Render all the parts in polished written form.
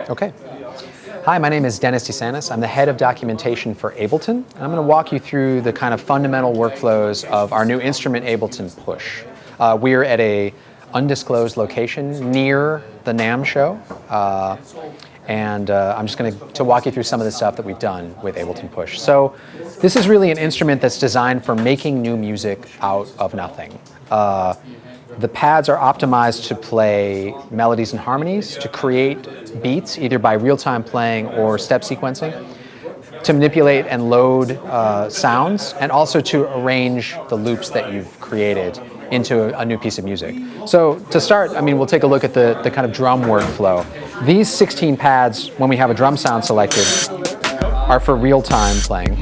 Okay. Hi, my name is Dennis DeSantis. I'm the head of documentation for Ableton. And I'm going to walk you through the kind of fundamental workflows of our new instrument, Ableton Push. We're at a undisclosed location near the NAMM show. I'm just going to walk you through some of the stuff that we've done with Ableton Push. So this is really an instrument that's designed for making new music out of nothing. The pads are optimized to play melodies and harmonies, to create beats, either by real-time playing or step sequencing, to manipulate and load sounds, and also to arrange the loops that you've created into a new piece of music. So to start, we'll take a look at the kind of drum workflow. These 16 pads, when we have a drum sound selected, are for real-time playing.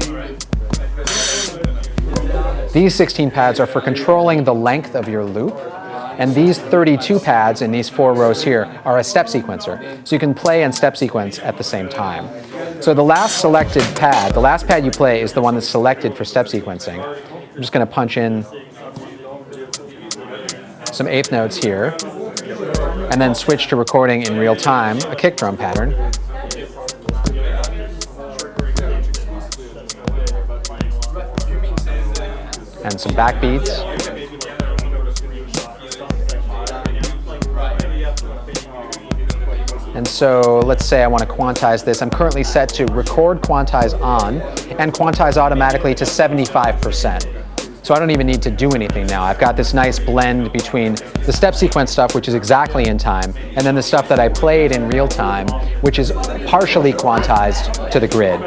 These 16 pads are for controlling the length of your loop. And these 32 pads in these 4 rows here are a step sequencer. So you can play and step sequence at the same time. So the last selected pad, the last pad you play is the one that's selected for step sequencing. I'm just going to punch in some eighth notes here, and then switch to recording in real time a kick drum pattern. And some backbeats. And so let's say I want to quantize this. I'm currently set to record quantize on and quantize automatically to 75%. So I don't even need to do anything now. I've got this nice blend between the step sequence stuff, which is exactly in time, and then the stuff that I played in real time, which is partially quantized to the grid.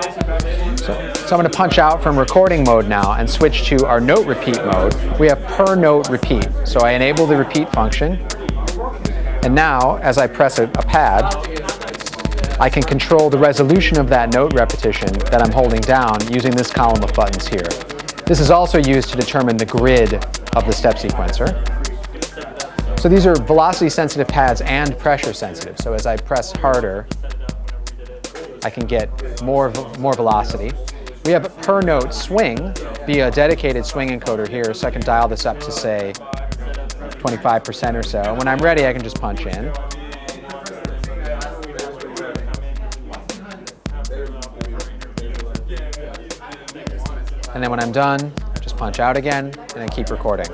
So I'm going to punch out from recording mode now and switch to our note repeat mode. We have per note repeat. So I enable the repeat function. And now, as I press a pad, I can control the resolution of that note repetition that I'm holding down using this column of buttons here. This is also used to determine the grid of the step sequencer. So these are velocity-sensitive pads and pressure-sensitive. So as I press harder, I can get more velocity. We have a per-note swing via a dedicated swing encoder here, so I can dial this up to, say, 25% or so. When I'm ready, I can just punch in. And then when I'm done, just punch out again, and then keep recording.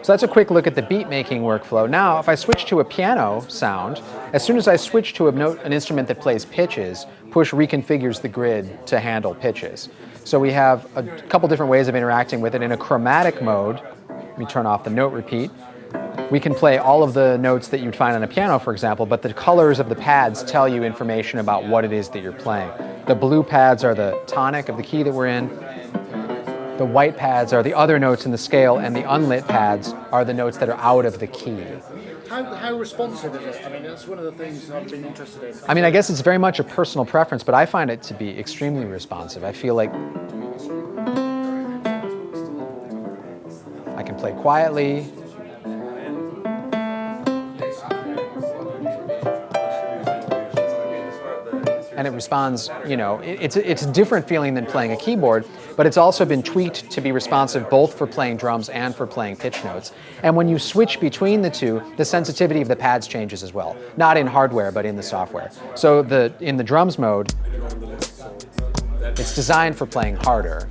So that's a quick look at the beat-making workflow. Now, if I switch to a piano sound, as soon as I switch to an instrument that plays pitches, Push reconfigures the grid to handle pitches. So we have a couple different ways of interacting with it. In a chromatic mode, we turn off the note repeat. We can play all of the notes that you'd find on a piano, for example, but the colors of the pads tell you information about what it is that you're playing. The blue pads are the tonic of the key that we're in. The white pads are the other notes in the scale, and the unlit pads are the notes that are out of the key. How responsive is it? That's one of the things I've been interested in. I guess it's very much a personal preference, but I find it to be extremely responsive. I feel like I can play quietly. And it responds, it's a different feeling than playing a keyboard, but it's also been tweaked to be responsive both for playing drums and for playing pitch notes. And when you switch between the two, the sensitivity of the pads changes as well. Not in hardware, but in the software. So in the drums mode, it's designed for playing harder.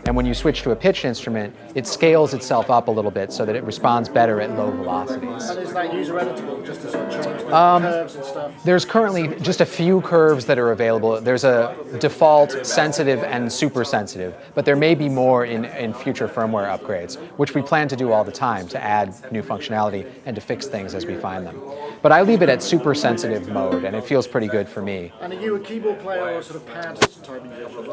And when you switch to a pitched instrument, it scales itself up a little bit so that it responds better at low velocities. And is that user editable, just to sort of change the curves and stuff? There's currently just a few curves that are available. There's a default sensitive and super sensitive, but there may be more in future firmware upgrades, which we plan to do all the time to add new functionality and to fix things as we find them. But I leave it at super sensitive mode, and it feels pretty good for me. And are you a keyboard player or a sort of pad type musician?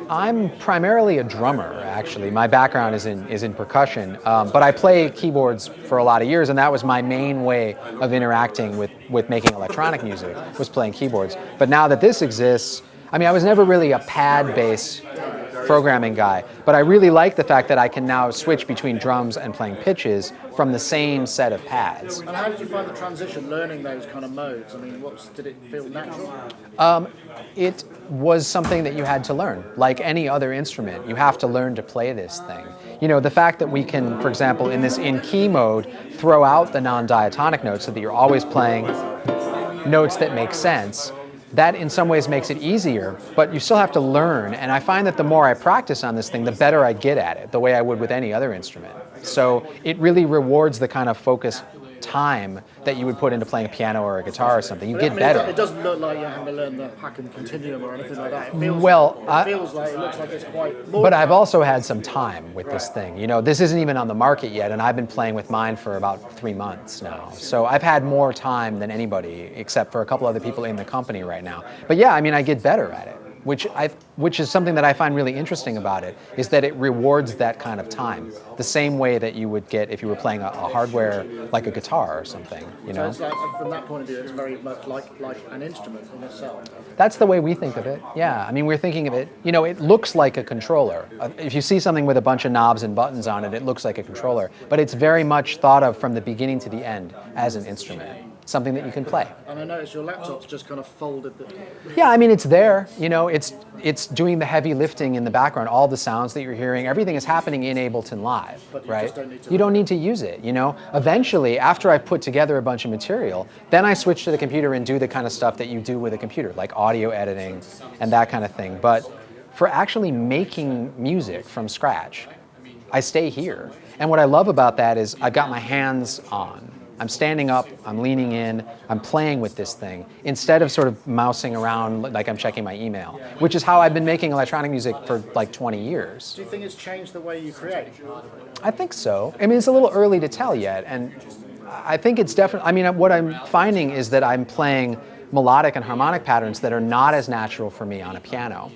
I'm primarily a drummer, actually. My background is in percussion, but I play keyboards for a lot of years, and that was my main way of interacting with making electronic music, was playing keyboards. But now that this exists, I was never really a pad-based programming guy, but I really like the fact that I can now switch between drums and playing pitches from the same set of pads. And how did you find the transition, learning those kind of modes? Did it feel natural? It was something that you had to learn. Like any other instrument, you have to learn to play this thing. The fact that we can, for example, in this in-key mode, throw out the non-diatonic notes so that you're always playing notes that make sense. That in some ways makes it easier, but you still have to learn. And I find that the more I practice on this thing, the better I get at it, the way I would with any other instrument. So it really rewards the kind of focus time that you would put into playing a piano or a guitar or something. You get better. It doesn't look like you're having to learn the Hacken continuum or anything like that. It feels, it looks like it's quite more. But I've also had some time with this thing. You know, this isn't even on the market yet, and I've been playing with mine for about 3 months now. So I've had more time than anybody, except for a couple other people in the company right now. But yeah, I mean, I get better at it, which is something that I find really interesting about it, is that it rewards that kind of time, the same way that you would get if you were playing a hardware like a guitar or something, you know? So it's like, from that point of view, it's very much like an instrument in itself. That's the way we think of it, yeah. I mean, we're thinking of it, you know, it looks like a controller. If you see something with a bunch of knobs and buttons on it, it looks like a controller. But it's very much thought of from the beginning to the end as an instrument, something that you can play. And I noticed your laptop's just kind of folded. Yeah, I mean, it's there, you know, it's doing the heavy lifting in the background. All the sounds that you're hearing, everything is happening in Ableton Live, but you right? just don't need to you don't need to use it, you know? Eventually, after I've put together a bunch of material, then I switch to the computer and do the kind of stuff that you do with a computer, like audio editing and that kind of thing. But for actually making music from scratch, I stay here. And what I love about that is I've got my hands on. I'm standing up, I'm leaning in, I'm playing with this thing, instead of sort of mousing around like I'm checking my email, which is how I've been making electronic music for like 20 years. Do you think it's changed the way you create? I think so. I mean, it's a little early to tell yet, and I think it's definitely, I mean, what I'm finding is that I'm playing melodic and harmonic patterns that are not as natural for me on a piano.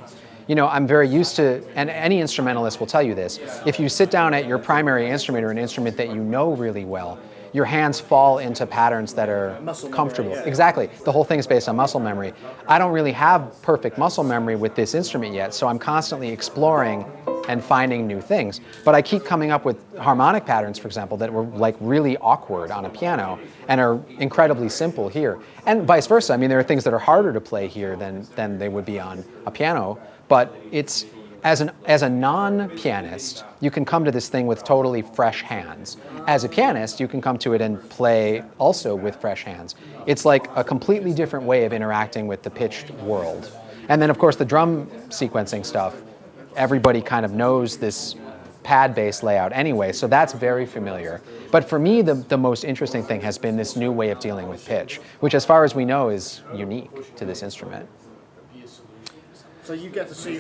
You know, I'm very used to, and any instrumentalist will tell you this, if you sit down at your primary instrument or an instrument that you know really well, your hands fall into patterns that are comfortable. Memory, yeah. Exactly. The whole thing is based on muscle memory. I don't really have perfect muscle memory with this instrument yet, so I'm constantly exploring and finding new things. But I keep coming up with harmonic patterns, for example, that were like really awkward on a piano and are incredibly simple here. And vice versa. I mean, there are things that are harder to play here than they would be on a piano, but it's, as a non-pianist, you can come to this thing with totally fresh hands. As a pianist, you can come to it and play also with fresh hands. It's like a completely different way of interacting with the pitched world. And then, of course, the drum sequencing stuff, everybody kind of knows this pad-based layout anyway, so that's very familiar. But for me, the most interesting thing has been this new way of dealing with pitch, which, as far as we know, is unique to this instrument. So you get to see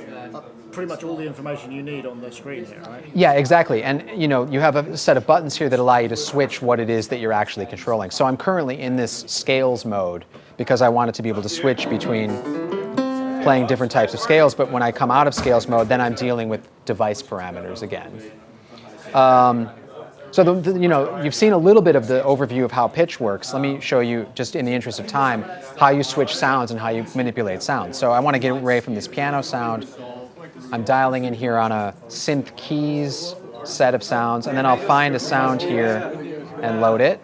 pretty much all the information you need on the screen here, right? Yeah, exactly. And you know, you have a set of buttons here that allow you to switch what it is that you're actually controlling. So I'm currently in this scales mode because I wanted to be able to switch between playing different types of scales, but when I come out of scales mode, then I'm dealing with device parameters again. So you know, you've seen a little bit of the overview of how pitch works. Let me show you, just in the interest of time, how you switch sounds and how you manipulate sounds. So I want to get away from this piano sound. I'm dialing in here on a synth keys set of sounds, and then I'll find a sound here and load it.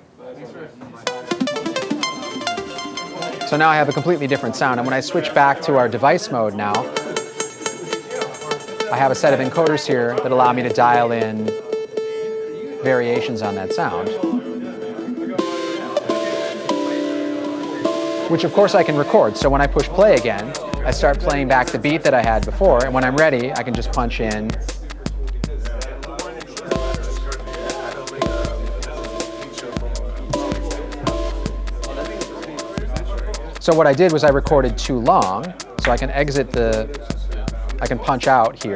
So now I have a completely different sound. And when I switch back to our device mode now, I have a set of encoders here that allow me to dial in variations on that sound, which of course I can record. So when I push play again, I start playing back the beat that I had before, and when I'm ready, I can just punch in. So what I did was I recorded too long, so I can I can punch out here,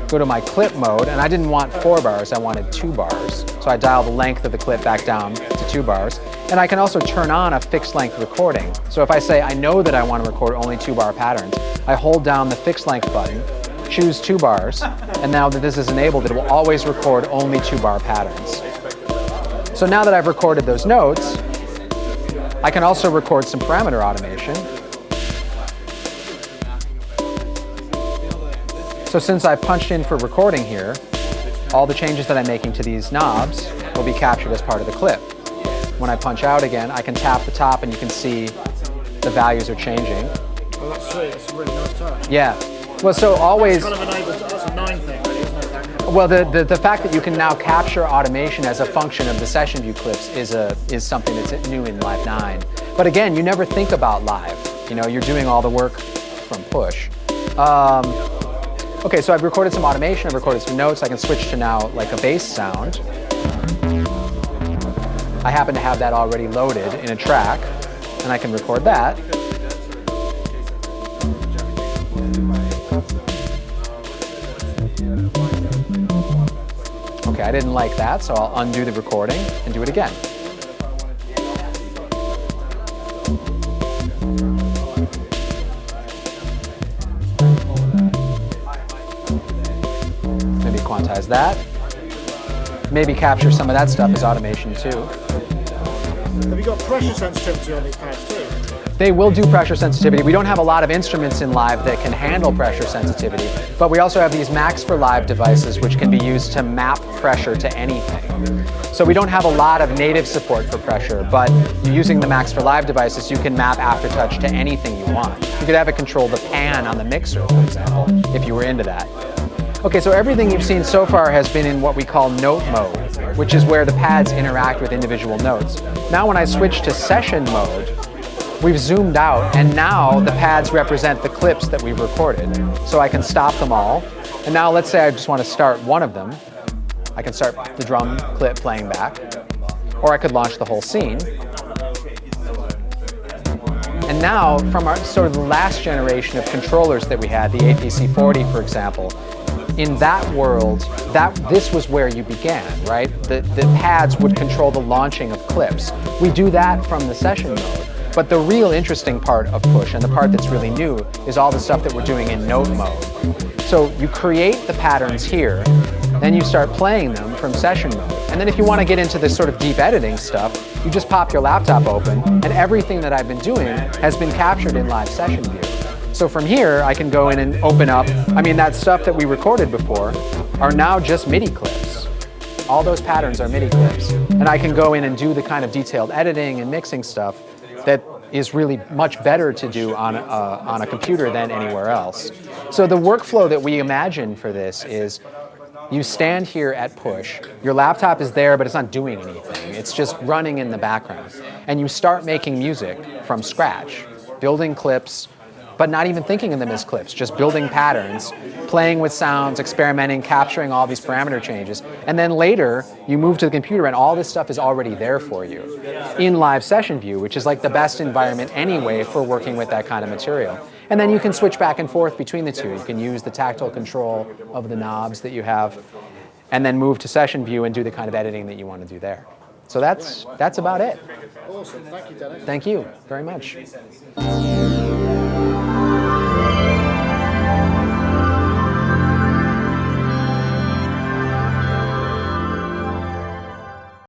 go to my clip mode, and I didn't want 4 bars, I wanted 2 bars. So I dial the length of the clip back down to 2 bars. And I can also turn on a fixed length recording. So if I say I know that I want to record only 2-bar patterns, I hold down the fixed length button, choose 2 bars, and now that this is enabled, it will always record only 2-bar patterns. So now that I've recorded those notes, I can also record some parameter automation. So since I've punched in for recording here, all the changes that I'm making to these knobs will be captured as part of the clip. When I punch out again, I can tap the top and you can see the values are changing. Well, that's sweet. It's a really nice touch. Yeah. Well, so always... It's kind of an Ableton, that's a 9 thing, really, isn't it? Well, the fact that you can now capture automation as a function of the session view clips is something that's new in Live 9. But again, you never think about live. You know, you're doing all the work from push. Okay, so I've recorded some automation, I've recorded some notes. I can switch to now like a bass sound. I happen to have that already loaded in a track, and I can record that. Okay, I didn't like that, so I'll undo the recording and do it again. Maybe quantize that. Maybe capture some of that stuff as automation too. Have you got pressure sensitivity on these pads too? They will do pressure sensitivity. We don't have a lot of instruments in Live that can handle pressure sensitivity, but we also have these Max for Live devices which can be used to map pressure to anything. So we don't have a lot of native support for pressure, but using the Max for Live devices, you can map Aftertouch to anything you want. You could have it control the pan on the mixer, for example, if you were into that. Okay, so everything you've seen so far has been in what we call note mode, which is where the pads interact with individual notes. Now when I switch to session mode, we've zoomed out, and now the pads represent the clips that we've recorded. So I can stop them all, and now let's say I just want to start one of them. I can start the drum clip playing back, or I could launch the whole scene. And now, from our sort of the last generation of controllers that we had, the APC40 for example, in that world, this was where you began, right? The pads would control the launching of clips. We do that from the session mode. But the real interesting part of push, and the part that's really new, is all the stuff that we're doing in note mode. So you create the patterns here, then you start playing them from session mode. And then if you want to get into this sort of deep editing stuff, you just pop your laptop open, and everything that I've been doing has been captured in Live Session View. So from here, I can go in and open up, that stuff that we recorded before are now just MIDI clips. All those patterns are MIDI clips. And I can go in and do the kind of detailed editing and mixing stuff that is really much better to do on a computer than anywhere else. So the workflow that we imagine for this is you stand here at push, your laptop is there but it's not doing anything, it's just running in the background. And you start making music from scratch, building clips, but not even thinking of them as clips, just building patterns, playing with sounds, experimenting, capturing all these parameter changes. And then later, you move to the computer and all this stuff is already there for you in Live Session View, which is like the best environment anyway for working with that kind of material. And then you can switch back and forth between the two. You can use the tactile control of the knobs that you have, and then move to Session View and do the kind of editing that you want to do there. So that's about it. Awesome, thank you, Dennis. Thank you very much.